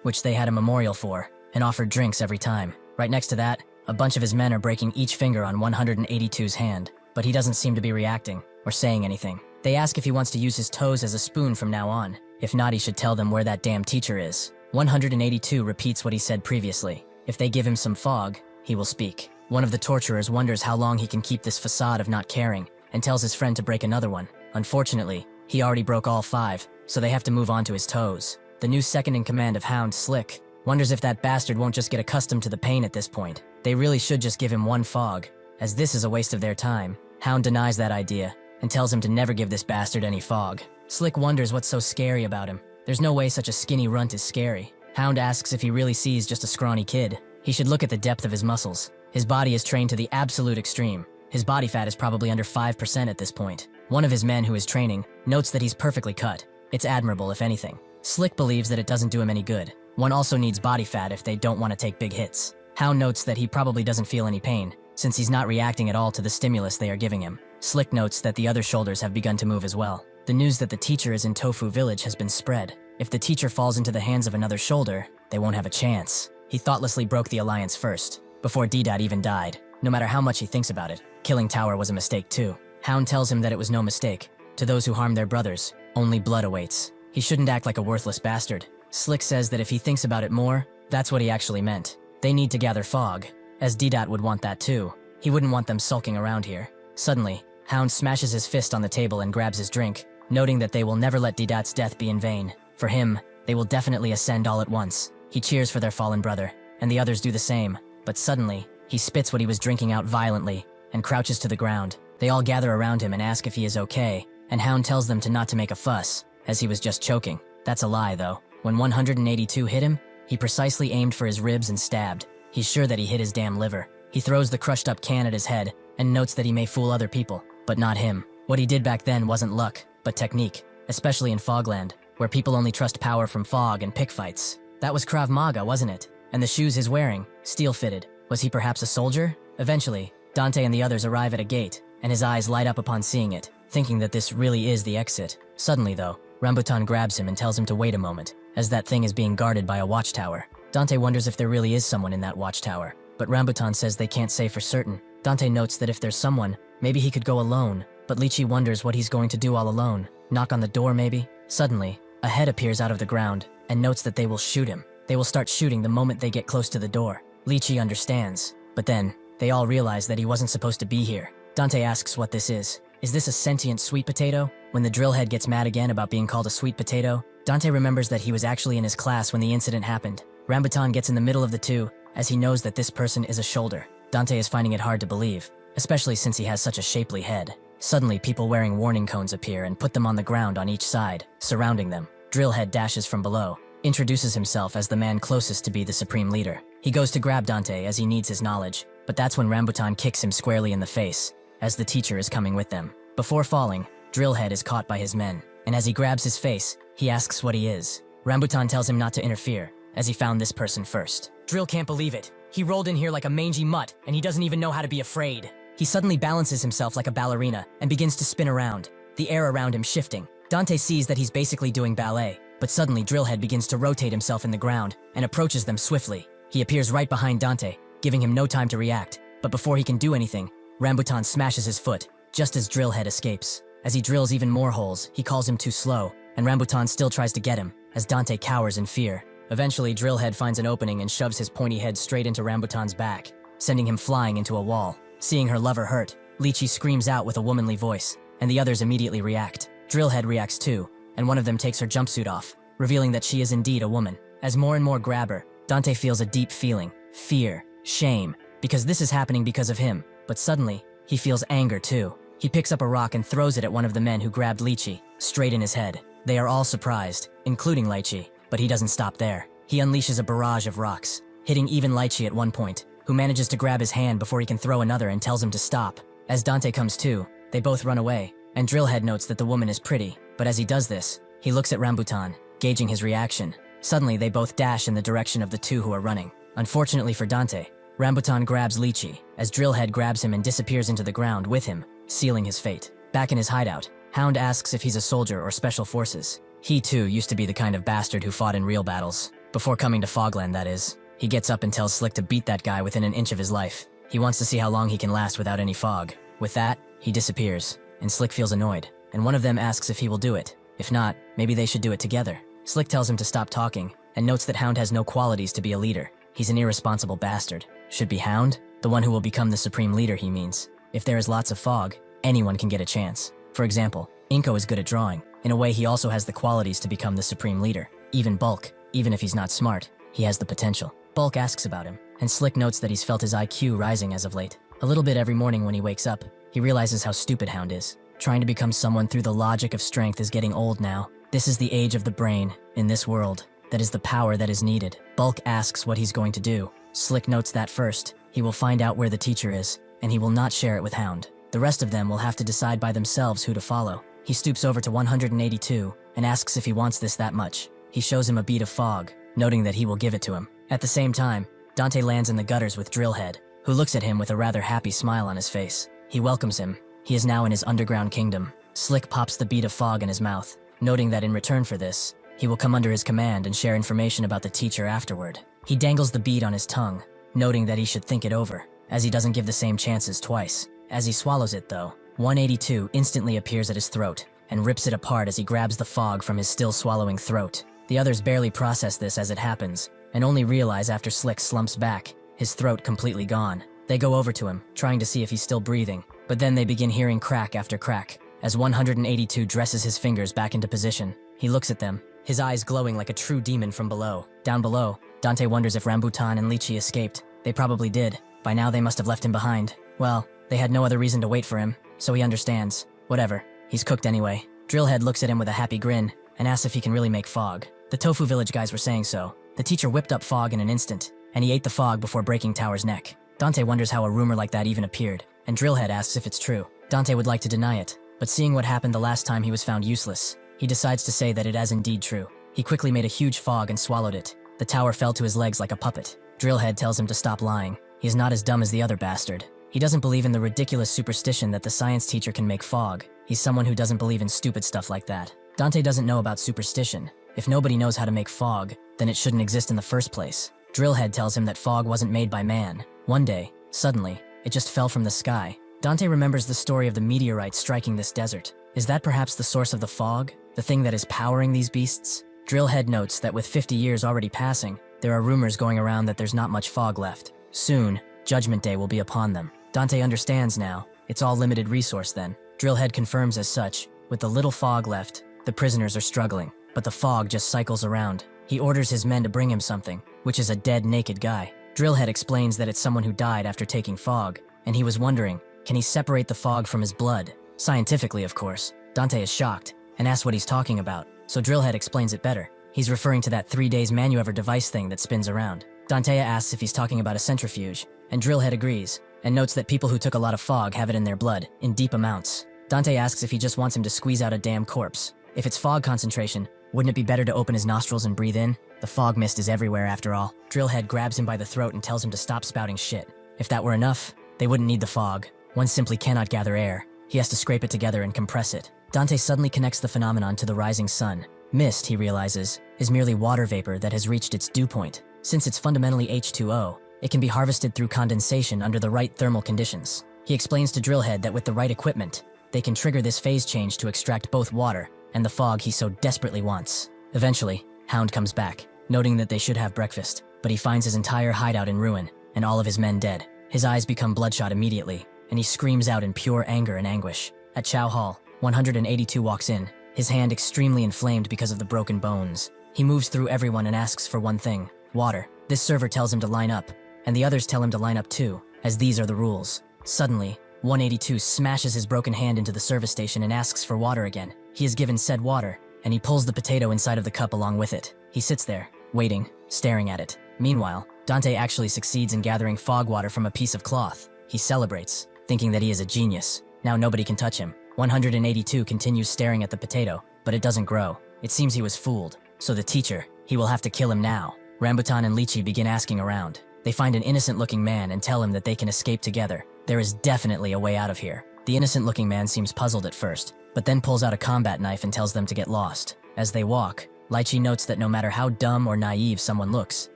Which they had a memorial for, and offered drinks every time. Right next to that, a bunch of his men are breaking each finger on 182's hand, but he doesn't seem to be reacting or saying anything. They ask if he wants to use his toes as a spoon from now on. If not, he should tell them where that damn teacher is. 182 repeats what he said previously. If they give him some fog, he will speak. One of the torturers wonders how long he can keep this facade of not caring, and tells his friend to break another one. Unfortunately, he already broke all 5, so they have to move on to his toes. The new second in command of Hound, Slick, wonders if that bastard won't just get accustomed to the pain at this point. They really should just give him one fog, as this is a waste of their time. Hound denies that idea, and tells him to never give this bastard any fog. Slick wonders what's so scary about him. There's no way such a skinny runt is scary. Hound asks if he really sees just a scrawny kid. He should look at the depth of his muscles. His body is trained to the absolute extreme. His body fat is probably under 5% at this point. One of his men who is training notes that he's perfectly cut. It's admirable, if anything. Slick believes that it doesn't do him any good. One also needs body fat if they don't want to take big hits. Hound notes that he probably doesn't feel any pain, since he's not reacting at all to the stimulus they are giving him. Slick notes that the other shoulders have begun to move as well. The news that the teacher is in Tofu Village has been spread. If the teacher falls into the hands of another shoulder, they won't have a chance. He thoughtlessly broke the alliance first, before D-Dad even died. No matter how much he thinks about it, killing Tower was a mistake too. Hound tells him that it was no mistake. To those who harm their brothers, only blood awaits. He shouldn't act like a worthless bastard. Slick says that if he thinks about it more, that's what he actually meant. They need to gather fog, as D-Dot would want that too. He wouldn't want them sulking around here. Suddenly, Hound smashes his fist on the table and grabs his drink, noting that they will never let D-Dot's death be in vain. For him, they will definitely ascend all at once. He cheers for their fallen brother, and the others do the same. But suddenly, he spits what he was drinking out violently, and crouches to the ground. They all gather around him and ask if he is okay, and Hound tells them to not to make a fuss, as he was just choking. That's a lie though. When 182 hit him, he precisely aimed for his ribs and stabbed. He's sure that he hit his damn liver. He throws the crushed up can at his head, and notes that he may fool other people, but not him. What he did back then wasn't luck, but technique, especially in Fogland, where people only trust power from fog and pick fights. That was Krav Maga, wasn't it? And the shoes he's wearing, steel-fitted. Was he perhaps a soldier? Eventually, Dante and the others arrive at a gate, and his eyes light up upon seeing it, thinking that this really is the exit. Suddenly though, Rambutan grabs him and tells him to wait a moment, as that thing is being guarded by a watchtower. Dante wonders if there really is someone in that watchtower, but Rambutan says they can't say for certain. Dante notes that if there's someone, maybe he could go alone, but Lychee wonders what he's going to do all alone. Knock on the door maybe? Suddenly, a head appears out of the ground, and notes that they will shoot him. They will start shooting the moment they get close to the door. Lychee understands, but then they all realize that he wasn't supposed to be here. Dante asks what this is. Is this a sentient sweet potato? When the drillhead gets mad again about being called a sweet potato, Dante remembers that he was actually in his class when the incident happened. Rambutan gets in the middle of the two, as he knows that this person is a shoulder. Dante is finding it hard to believe, especially since he has such a shapely head. Suddenly, people wearing warning cones appear and put them on the ground on each side, surrounding them. Drillhead dashes from below, introduces himself as the man closest to be the supreme leader. He goes to grab Dante as he needs his knowledge, but that's when Rambutan kicks him squarely in the face, as the teacher is coming with them. Before falling, Drillhead is caught by his men, and as he grabs his face, he asks what he is. Rambutan tells him not to interfere, as he found this person first. Drill can't believe it. He rolled in here like a mangy mutt, and he doesn't even know how to be afraid. He suddenly balances himself like a ballerina and begins to spin around, the air around him shifting. Dante sees that he's basically doing ballet, but suddenly Drillhead begins to rotate himself in the ground and approaches them swiftly. He appears right behind Dante, giving him no time to react, but before he can do anything, Rambutan smashes his foot, just as Drillhead escapes. As he drills even more holes, he calls him too slow, and Rambutan still tries to get him, as Dante cowers in fear. Eventually, Drillhead finds an opening and shoves his pointy head straight into Rambutan's back, sending him flying into a wall. Seeing her lover hurt, Lychee screams out with a womanly voice, and the others immediately react. Drillhead reacts too, and one of them takes her jumpsuit off, revealing that she is indeed a woman. As more and more grab her, Dante feels a deep feeling, fear, shame, because this is happening because of him. But suddenly, he feels anger too. He picks up a rock and throws it at one of the men who grabbed Lychee, straight in his head. They are all surprised, including Lychee, but he doesn't stop there. He unleashes a barrage of rocks, hitting even Lychee at one point, who manages to grab his hand before he can throw another and tells him to stop. As Dante comes to, they both run away, and Drillhead notes that the woman is pretty, but as he does this, he looks at Rambutan, gauging his reaction. Suddenly, they both dash in the direction of the two who are running. Unfortunately for Dante, Rambutan grabs Lychee, as Drillhead grabs him and disappears into the ground with him, sealing his fate. Back in his hideout, Hound asks if he's a soldier or special forces. He too used to be the kind of bastard who fought in real battles. Before coming to Fogland, that is. He gets up and tells Slick to beat that guy within an inch of his life. He wants to see how long he can last without any fog. With that, he disappears, and Slick feels annoyed, and one of them asks if he will do it. If not, maybe they should do it together. Slick tells him to stop talking, and notes that Hound has no qualities to be a leader. He's an irresponsible bastard. Should be Hound? The one who will become the supreme leader, he means. If there is lots of fog, anyone can get a chance. For example, Inko is good at drawing. In a way, he also has the qualities to become the supreme leader. Even Bulk, even if he's not smart, he has the potential. Bulk asks about him, and Slick notes that he's felt his IQ rising as of late. A little bit every morning when he wakes up, he realizes how stupid Hound is. Trying to become someone through the logic of strength is getting old now. This is the age of the brain, in this world. That is the power that is needed. Bulk asks what he's going to do. Slick notes that first, he will find out where the teacher is, and he will not share it with Hound. The rest of them will have to decide by themselves who to follow. He stoops over to 182 and asks if he wants this that much. He shows him a bead of fog, noting that he will give it to him. At the same time, Dante lands in the gutters with Drillhead, who looks at him with a rather happy smile on his face. He welcomes him. He is now in his underground kingdom. Slick pops the bead of fog in his mouth, noting that in return for this, he will come under his command and share information about the teacher afterward. He dangles the bead on his tongue, noting that he should think it over, as he doesn't give the same chances twice. As he swallows it though, 182 instantly appears at his throat and rips it apart as he grabs the fog from his still swallowing throat. The others barely process this as it happens, and only realize after Slick slumps back, his throat completely gone. They go over to him, trying to see if he's still breathing, but then they begin hearing crack after crack, as 182 dresses his fingers back into position. He looks at them, his eyes glowing like a true demon from below. Down below, Dante wonders if Rambutan and Lychee escaped. They probably did. By now they must have left him behind. Well, they had no other reason to wait for him, so he understands. Whatever, he's cooked anyway. Drillhead looks at him with a happy grin, and asks if he can really make fog. The Tofu Village guys were saying so. The teacher whipped up fog in an instant, and he ate the fog before breaking Tower's neck. Dante wonders how a rumor like that even appeared, and Drillhead asks if it's true. Dante would like to deny it, but seeing what happened the last time he was found useless, he decides to say that it is indeed true. He quickly made a huge fog and swallowed it. The tower fell to his legs like a puppet. Drillhead tells him to stop lying. He is not as dumb as the other bastard. He doesn't believe in the ridiculous superstition that the science teacher can make fog. He's someone who doesn't believe in stupid stuff like that. Dante doesn't know about superstition. If nobody knows how to make fog, then it shouldn't exist in the first place. Drillhead tells him that fog wasn't made by man. One day, suddenly, it just fell from the sky. Dante remembers the story of the meteorite striking this desert. Is that perhaps the source of the fog? The thing that is powering these beasts? Drillhead notes that with 50 years already passing, there are rumors going around that there's not much fog left. Soon, Judgment Day will be upon them. Dante understands now. It's all limited resource then. Drillhead confirms as such. With the little fog left, the prisoners are struggling, but the fog just cycles around. He orders his men to bring him something, which is a dead, naked guy. Drillhead explains that it's someone who died after taking fog, and he was wondering, can he separate the fog from his blood? Scientifically, of course. Dante is shocked, and asks what he's talking about, so Drillhead explains it better. He's referring to that 3 days ManhwaCapped device thing that spins around. Dante asks if he's talking about a centrifuge, and Drillhead agrees, and notes that people who took a lot of fog have it in their blood, in deep amounts. Dante asks if he just wants him to squeeze out a damn corpse. If it's fog concentration, wouldn't it be better to open his nostrils and breathe in? The fog mist is everywhere after all. Drillhead grabs him by the throat and tells him to stop spouting shit. If that were enough, they wouldn't need the fog. One simply cannot gather air. He has to scrape it together and compress it. Dante suddenly connects the phenomenon to the rising sun. Mist, he realizes, is merely water vapor that has reached its dew point. Since it's fundamentally H2O, it can be harvested through condensation under the right thermal conditions. He explains to Drillhead that with the right equipment, they can trigger this phase change to extract both water and the fog he so desperately wants. Eventually, Hound comes back, noting that they should have breakfast, but he finds his entire hideout in ruin and all of his men dead. His eyes become bloodshot immediately, and he screams out in pure anger and anguish. At Chow Hall, 182 walks in, his hand extremely inflamed because of the broken bones. He moves through everyone and asks for one thing, water. This server tells him to line up, and the others tell him to line up too, as these are the rules. Suddenly, 182 smashes his broken hand into the service station and asks for water again. He is given said water, and he pulls the potato inside of the cup along with it. He sits there, waiting, staring at it. Meanwhile, Dante actually succeeds in gathering fog water from a piece of cloth. He celebrates, thinking that he is a genius. Now nobody can touch him. 182 continues staring at the potato, but it doesn't grow. It seems he was fooled. So the teacher, he will have to kill him now. Rambutan and Lychee begin asking around. They find an innocent-looking man and tell him that they can escape together. There is definitely a way out of here. The innocent-looking man seems puzzled at first, but then pulls out a combat knife and tells them to get lost. As they walk, Lychee notes that no matter how dumb or naive someone looks,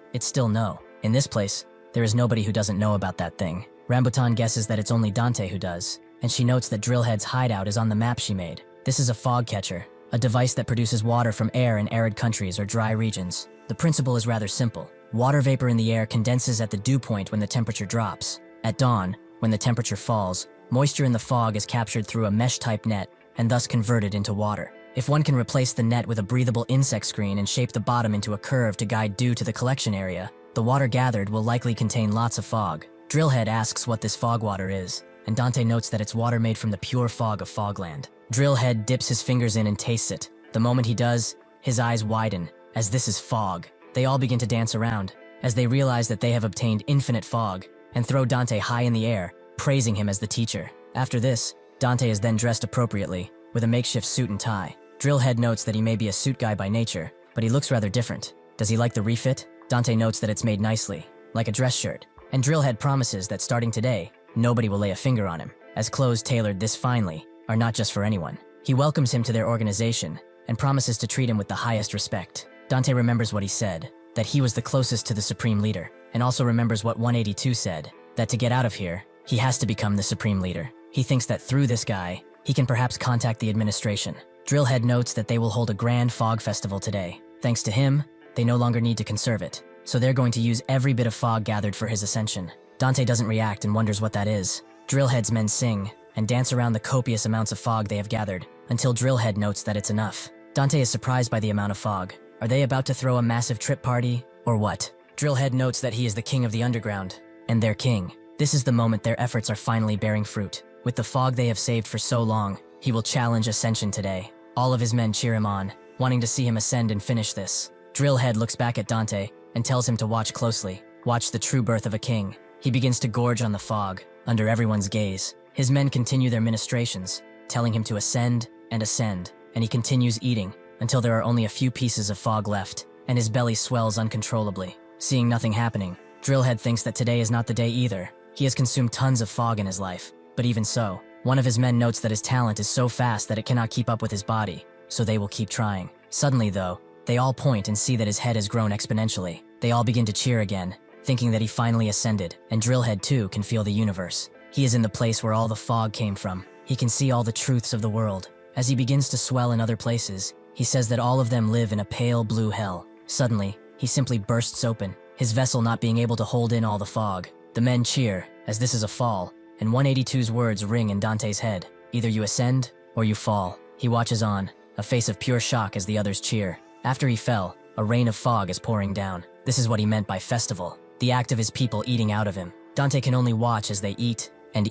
it's still no. In this place, there is nobody who doesn't know about that thing. Rambutan guesses that it's only Dante who does, and she notes that Drillhead's hideout is on the map she made. This is a fog catcher, a device that produces water from air in arid countries or dry regions. The principle is rather simple. Water vapor in the air condenses at the dew point when the temperature drops. At dawn, when the temperature falls, moisture in the fog is captured through a mesh-type net and thus converted into water. If one can replace the net with a breathable insect screen and shape the bottom into a curve to guide dew to the collection area, the water gathered will likely contain lots of fog. Drillhead asks what this fog water is, and Dante notes that it's water made from the pure fog of Fogland. Drillhead dips his fingers in and tastes it. The moment he does, his eyes widen, as this is fog. They all begin to dance around, as they realize that they have obtained infinite fog, and throw Dante high in the air, praising him as the teacher. After this, Dante is then dressed appropriately, with a makeshift suit and tie. Drillhead notes that he may be a suit guy by nature, but he looks rather different. Does he like the refit? Dante notes that it's made nicely, like a dress shirt, and Drillhead promises that starting today, nobody will lay a finger on him, as clothes tailored this finely are not just for anyone. He welcomes him to their organization, and promises to treat him with the highest respect. Dante remembers what he said, that he was the closest to the Supreme Leader, and also remembers what 182 said, that to get out of here, he has to become the Supreme Leader. He thinks that through this guy, he can perhaps contact the administration. Drillhead notes that they will hold a grand fog festival today. Thanks to him, they no longer need to conserve it, so they're going to use every bit of fog gathered for his ascension. Dante doesn't react and wonders what that is. Drillhead's men sing and dance around the copious amounts of fog they have gathered, until Drillhead notes that it's enough. Dante is surprised by the amount of fog. Are they about to throw a massive trip party, or what? Drillhead notes that he is the king of the underground, and their king. This is the moment their efforts are finally bearing fruit. With the fog they have saved for so long, he will challenge ascension today. All of his men cheer him on, wanting to see him ascend and finish this. Drillhead looks back at Dante and tells him to watch closely. Watch the true birth of a king. He begins to gorge on the fog, under everyone's gaze. His men continue their ministrations, telling him to ascend and ascend, and he continues eating until there are only a few pieces of fog left, and his belly swells uncontrollably. Seeing nothing happening, Drillhead thinks that today is not the day either. He has consumed tons of fog in his life, but even so, one of his men notes that his talent is so fast that it cannot keep up with his body, so they will keep trying. Suddenly though, they all point and see that his head has grown exponentially. They all begin to cheer again, thinking that he finally ascended, and Drillhead too can feel the universe. He is in the place where all the fog came from. He can see all the truths of the world. As he begins to swell in other places, He says that all of them live in a pale blue hell. Suddenly, he simply bursts open, his vessel not being able to hold in all the fog. The men cheer, as this is a fall, and 182's words ring in Dante's head. Either you ascend, or you fall. He watches on, a face of pure shock as the others cheer. After he fell, a rain of fog is pouring down. This is what he meant by festival, the act of his people eating out of him. Dante can only watch as they eat, and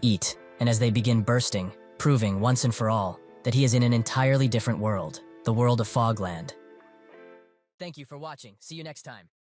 as they begin bursting, proving once and for all that he is in an entirely different world, the world of Fogland. Thank you for watching. See you next time.